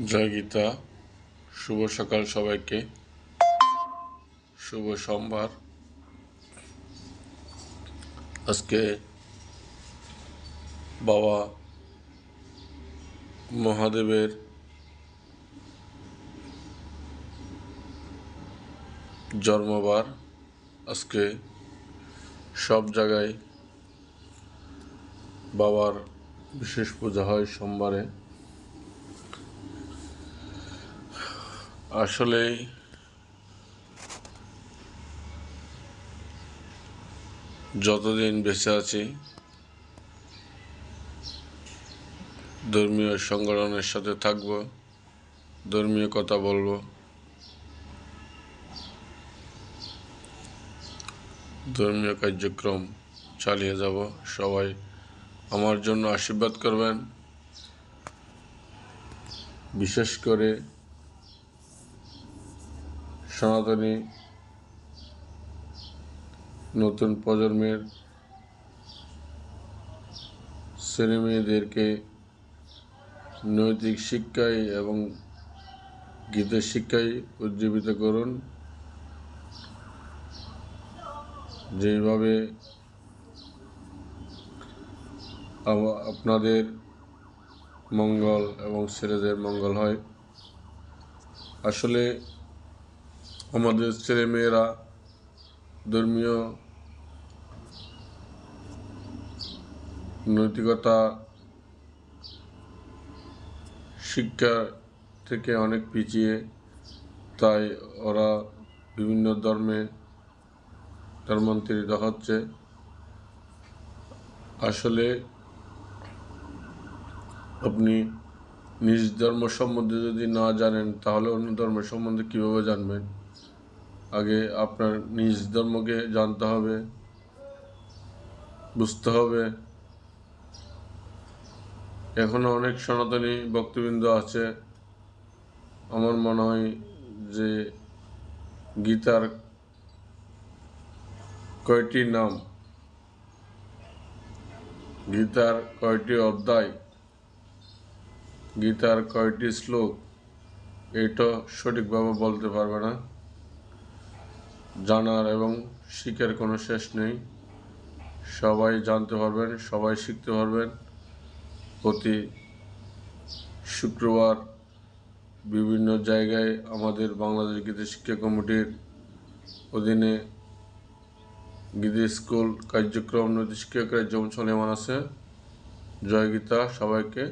জয় গীতা। শুভ সকাল সবাইকে। শুভ সোমবার। আজকে বাবা মহাদেবের জন্মবার। আজকে সব জায়গায় বাবার বিশেষ পূজা হয় সোমবারে। আসলে যতদিন বেঁচে আছি ধর্মীয় সংগঠনের সাথে থাকব, ধর্মীয় কথা বলবো, ধর্মীয় কার্যক্রম চালিয়ে যাব। সবাই আমার জন্য আশীর্বাদ করবেন। বিশেষ করে সনাতনী নতুন প্রজন্মের ছেলেমেয়েদেরকে নৈতিক শিক্ষায় এবং গীতের শিক্ষায় উজ্জীবিত করুন। যেভাবে আপনাদের মঙ্গল এবং ছেলেদের মঙ্গল হয়। আসলে আমাদের ছেলেমেয়েরা ধর্মীয় নৈতিকতা শিক্ষা থেকে অনেক পিছিয়ে, তাই ওরা বিভিন্ন ধর্মান্তরিত হচ্ছে। আসলে আপনি নিজ ধর্ম সম্বন্ধে যদি না জানেন তাহলে অন্য ধর্ম সম্বন্ধে কীভাবে জানবেন? আগে আপনার নিজ ধর্মকে জানতে হবে, বুঝতে হবে। এখনো অনেক সনাতনী ভক্তবৃন্দ আছে, আমার মনে হয় যে গীতার কয়টি নাম, গীতার কয়টি অধ্যায়, গীতার কয়টি শ্লোক এটা সঠিকভাবে বলতে পারবে না। জানার এবং শিখার কোনো শেষ নেই। সবাই জানতে পারবেন, সবাই শিখতে পারবেন। প্রতি শুক্রবার বিভিন্ন জায়গায় আমাদের বাংলাদেশ গীতা শিক্ষা কমিটির অধীনে গীতা স্কুল কার্যক্রম, নৈতিক শিক্ষা কার্যক্রম চলমান আছে। জয় গীতা সবাইকে।